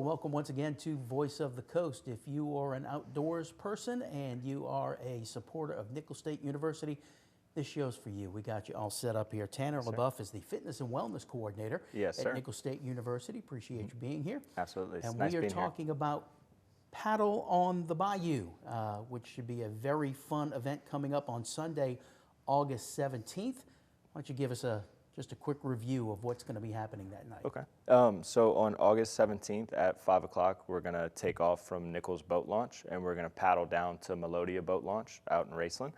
welcome once again to Voice of the Coast. If you are an outdoors person and you are a supporter of Nicholls State University, this show's for you. We got you all set up here. Tanner LeBoeuf is the Fitness and Wellness Coordinator at Nicholls State University. Appreciate you being here. Absolutely. And nice we are talking about Paddle on the Bayou, which should be a very fun event coming up on Sunday, August 17th. Why don't you give us just a quick review of what's going to be happening that night. Okay. So on August 17th at 5 o'clock, we're going to take off from Nicholls Boat Launch, and we're going to paddle down to Melodia Boat Launch out in Raceland.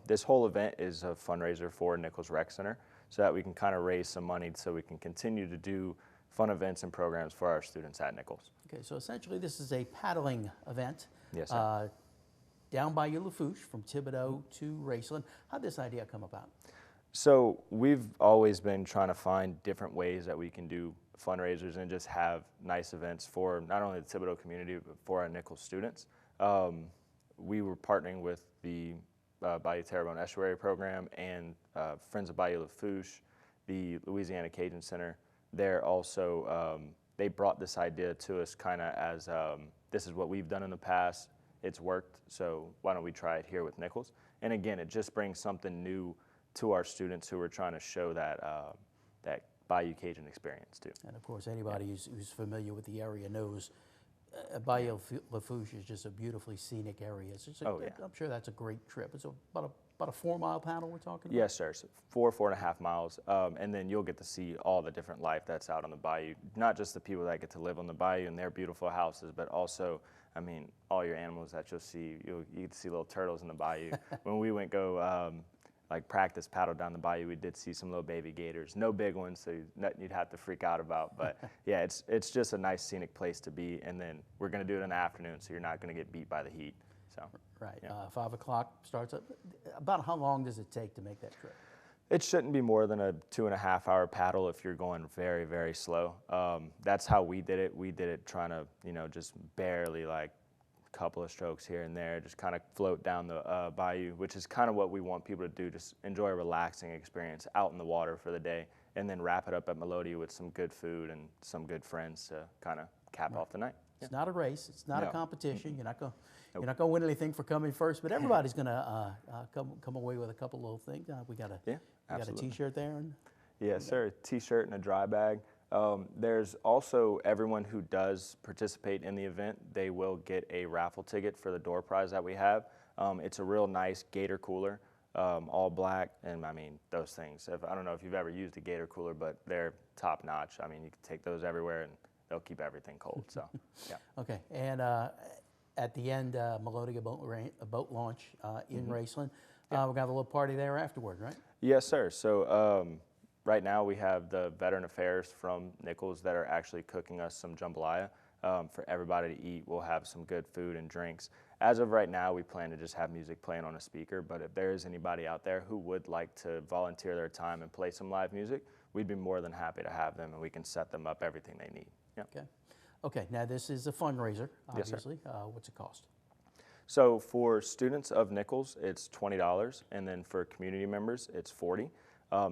This whole event is a fundraiser for Nicholls Rec Center so that we can kind of raise some money so we can continue to do fun events and programs for our students at Nicholls. Okay, so essentially this is a paddling event. Yes, sir. Down Bayou LeBoeuf from Thibodaux to Raceland. How did this idea come about? So we've always been trying to find different ways that we can do fundraisers and just have nice events for not only the Thibodaux community, but for our Nicholls students. We were partnering with the Bayou Terrebonne Estuary Program and Friends of Bayou LeBoeuf, the Louisiana Cajun Center. They're also, they brought this idea to us kind of as, this is what we've done in the past, it's worked, so why don't we try it here with Nicholls? And again, it just brings something new to our students who are trying to show that that Bayou Cajun experience too. And of course, anybody who's familiar with the area knows Bayou LeBoeuf is just a beautifully scenic area. I'm sure that's a great trip. It's about a 4-mile paddle we're talking about? Yes, sir. So 4.5 miles. And then you'll get to see all the different life that's out on the bayou. Not just the people that get to live on the bayou in their beautiful houses, but also, I mean, all your animals that you'll see. You get to see little turtles in the bayou. When we went like practice paddle down the bayou, we did see some little baby gators. No big ones, so nothing you'd have to freak out about. But yeah, it's just a nice scenic place to be. And then we're going to do it in the afternoon, so you're not going to get beat by the heat. So right, yeah. 5 o'clock starts up. About how long does it take to make that trip? It shouldn't be more than a 2.5-hour paddle if you're going very, very slow. That's how we did it. We did it trying to, just barely like couple of strokes here and there, just kind of float down the bayou, which is kind of what we want people to do, just enjoy a relaxing experience out in the water for the day, and then wrap it up at Melodia with some good food and some good friends to kind of cap off the night. It's not a race. It's not a competition. You're not going to win anything for coming first, but everybody's going to come away with a couple little things. We got a T-shirt there. And yes, sir. A T-shirt and a dry bag. There's also everyone who does participate in the event, they will get a raffle ticket for the door prize that we have. It's a real nice Gator cooler, all black, and I mean, those things. I don't know if you've ever used a Gator cooler, but they're top notch. I mean, you can take those everywhere and they'll keep everything cold, so, yeah. Okay, and at the end, Melodia boat launch in Raceland. We're going to have a little party there afterward, right? Yes, sir. So, right now we have the Veteran Affairs from Nicholls that are actually cooking us some jambalaya for everybody to eat. We'll have some good food and drinks. As of right now, we plan to just have music playing on a speaker, but if there is anybody out there who would like to volunteer their time and play some live music, we'd be more than happy to have them, and we can set them up everything they need. Yeah. Okay, now this is a fundraiser, obviously. Yes, sir. What's it cost? So for students of Nicholls, it's $20, and then for community members, it's $40.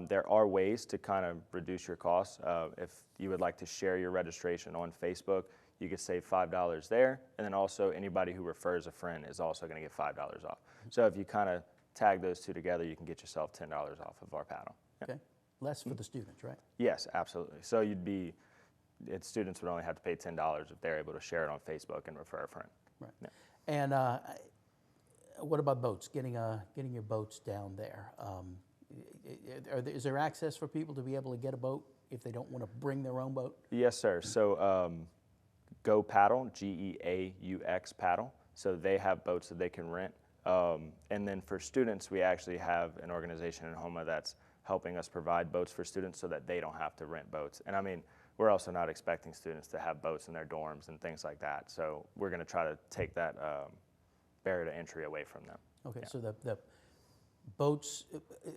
There are ways to kind of reduce your costs. If you would like to share your registration on Facebook, you could save $5 there. And then also anybody who refers a friend is also going to get $5 off. So if you kind of tag those two together, you can get yourself $10 off of our paddle. Yeah. Okay, less for the students, right? Yes, absolutely. So students would only have to pay $10 if they're able to share it on Facebook and refer a friend. Right. Yeah. And what about boats, getting your boats down there? Is there access for people to be able to get a boat if they don't want to bring their own boat? Yes, sir. So Go Paddle, G-E-A-U-X Paddle. So they have boats that they can rent. And then for students, we actually have an organization in Houma that's helping us provide boats for students so that they don't have to rent boats. And I mean, we're also not expecting students to have boats in their dorms and things like that. So we're going to try to take that barrier to entry away from them. Okay, yeah. So the boats,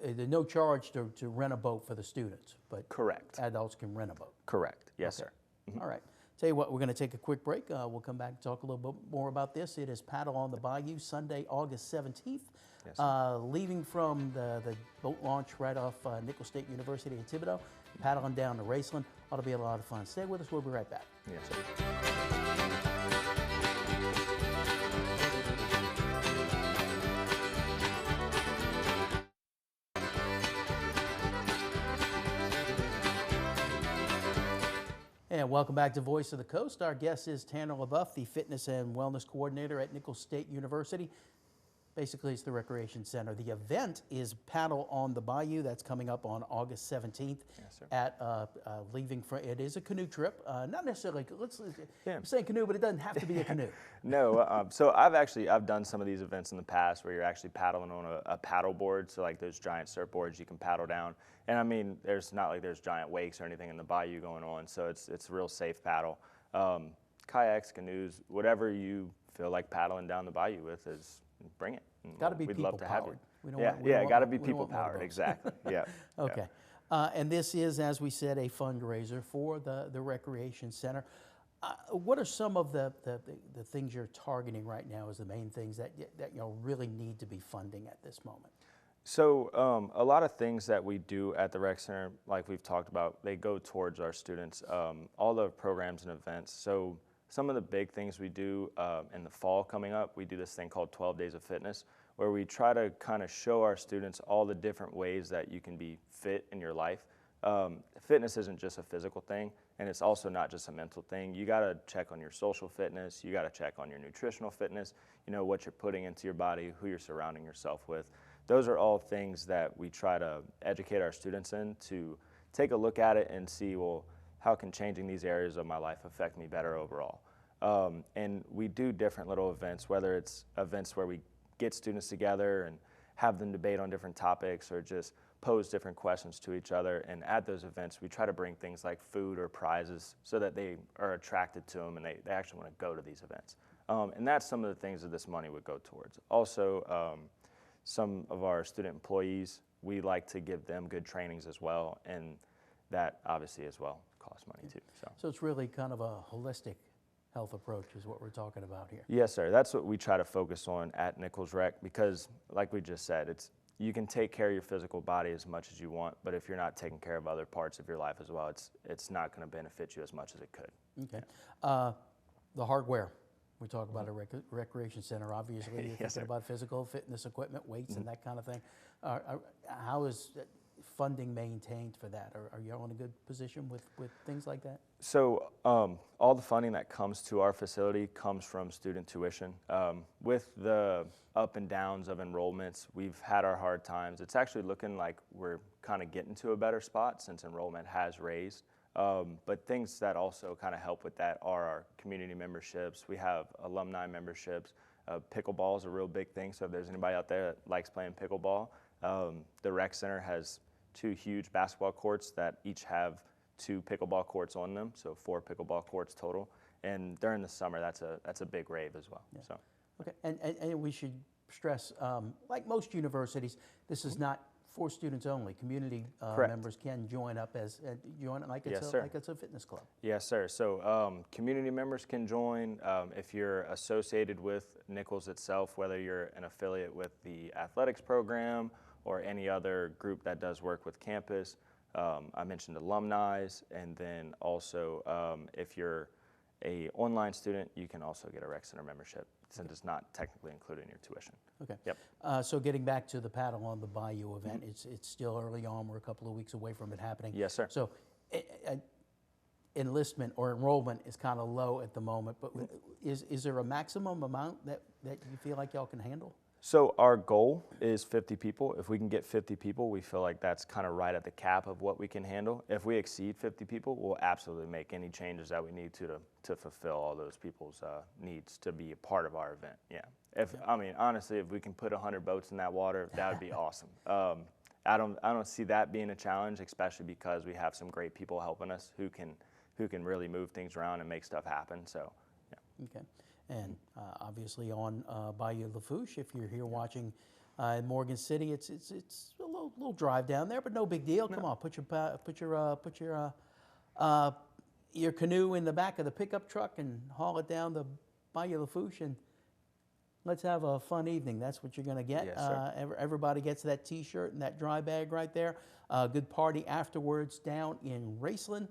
there's no charge to rent a boat for the students, but correct. Adults can rent a boat. Correct. Yes, sir. Mm-hmm. All right. Tell you what, we're going to take a quick break. We'll come back and talk a little bit more about this. It is Paddle on the Bayou, Sunday, August 17th. Yes, Leaving from the boat launch right off Nicholls State University in Thibodaux, paddling down to Raceland. Ought to be a lot of fun. Stay with us. We'll be right back. yes, sir. And welcome back to Voice of the Coast. Our guest is Tanner LeBoeuf, the Fitness and Wellness Coordinator at Nicholls State University. Basically, it's the recreation center. The event is Paddle on the Bayou. That's coming up on August 17th. Yes, sir. At leaving from, it is a canoe trip. Not necessarily, Yeah. I'm saying canoe, but it doesn't have to be a canoe. No, so I've done some of these events in the past where you're actually paddling on a paddle board, so like those giant surfboards you can paddle down. And I mean, there's not like there's giant wakes or anything in the bayou going on, so it's a real safe paddle. Kayaks, canoes, whatever you feel like paddling down the bayou with is bring it. Got to be We'd people love to have powered. you. Got to be people powered. Exactly. Yeah. Okay. And this is, as we said, a fundraiser for the recreation center. What are some of the things you're targeting right now as the main things that really need to be funding at this moment? So a lot of things that we do at the rec center, like we've talked about, they go towards our students. All the programs and events. So some of the big things we do in the fall coming up, we do this thing called 12 Days of Fitness, where we try to kind of show our students all the different ways that you can be fit in your life. Fitness isn't just a physical thing, and it's also not just a mental thing. You got to check on your social fitness. You got to check on your nutritional fitness, what you're putting into your body, who you're surrounding yourself with. Those are all things that we try to educate our students in, to take a look at it and see, well, how can changing these areas of my life affect me better overall? And we do different little events, whether it's events where we get students together and have them debate on different topics or just pose different questions to each other. And at those events, we try to bring things like food or prizes so that they are attracted to them and they actually want to go to these events. And that's some of the things that this money would go towards. Also, some of our student employees, we like to give them good trainings as well, and that obviously as well costs money too. So it's really kind of a holistic health approach is what we're talking about here. Yes, sir. That's what we try to focus on at Nicholls Rec, because like we just said, you can take care of your physical body as much as you want, but if you're not taking care of other parts of your life as well, it's not going to benefit you as much as it could. Okay. The hardware. We talk about a recreation center. Obviously, you're Yes, thinking sir. about physical fitness equipment, weights, and that kind of thing. How is funding maintained for that? Are you in a good position with things like that? So all the funding that comes to our facility comes from student tuition. With the up and downs of enrollments, we've had our hard times. It's actually looking like we're kind of getting to a better spot since enrollment has raised. But things that also kind of help with that are our community memberships. We have alumni memberships. Pickleball is a real big thing, so if there's anybody out there that likes playing pickleball, the rec center has 2 huge basketball courts that each have 2 pickleball courts on them, so 4 pickleball courts total. And during the summer, that's a big rave as well. Yeah. So. Okay, and we should stress, like most universities, this is not for students only. Community members can join up join it like it's a fitness club. Yes, sir. So community members can join. If you're associated with Nicholls itself, whether you're an affiliate with the athletics program or any other group that does work with campus. I mentioned alumni, and then also if you're an online student, you can also get a rec center membership, since it's not technically included in your tuition. Okay. Yep. So getting back to the Paddle on the Bayou event, it's still early on. We're a couple of weeks away from it happening. Yes, sir. So enlistment or enrollment is kind of low at the moment, but is there a maximum amount that you feel like y'all can handle? So our goal is 50 people. If we can get 50 people, we feel like that's kind of right at the cap of what we can handle. If we exceed 50 people, we'll absolutely make any changes that we need to fulfill all those people's needs to be a part of our event. Yeah. I mean, honestly, if we can put 100 boats in that water, that would be awesome. I don't see that being a challenge, especially because we have some great people helping us who can really move things around and make stuff happen. So, yeah. Okay. And obviously on Bayou LeBoeuf, if you're here watching in Morgan City, it's a little drive down there, but no big deal. Come on, put your your canoe in the back of the pickup truck and haul it down the Bayou LeBoeuf, and let's have a fun evening. That's what you're going to get. Yes, sir. Everybody gets that T-shirt and that dry bag right there. Good party afterwards down in Raceland.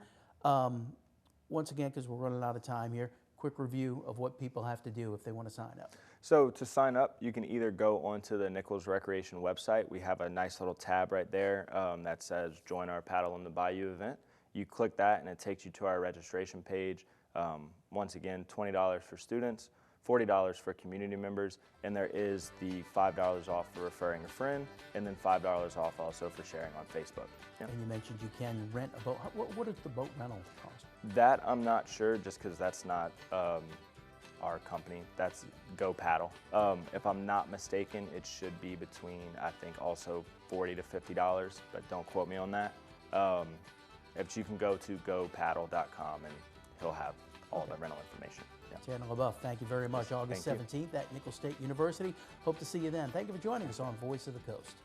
Once again, because we're running out of time here, quick review of what people have to do if they want to sign up. So to sign up, you can either go onto the Nicholls Recreation website. We have a nice little tab right there that says Join Our Paddle in the Bayou event. You click that and it takes you to our registration page. Once again, $20 for students, $40 for community members, and there is the $5 off for referring a friend, and then $5 off also for sharing on Facebook. Yep. And you mentioned you can rent a boat. What does the boat rental cost? That I'm not sure, just because that's not our company. That's Go Paddle. If I'm not mistaken, it should be between, I think, also $40 to $50, but don't quote me on that. If you can go to gopaddle.com and he'll have all the rental information. Yeah. Tanner LeBoeuf, thank you very much. August Thank you. 17th at Nicholls State University. Hope to see you then. Thank you for joining us on Voice of the Coast.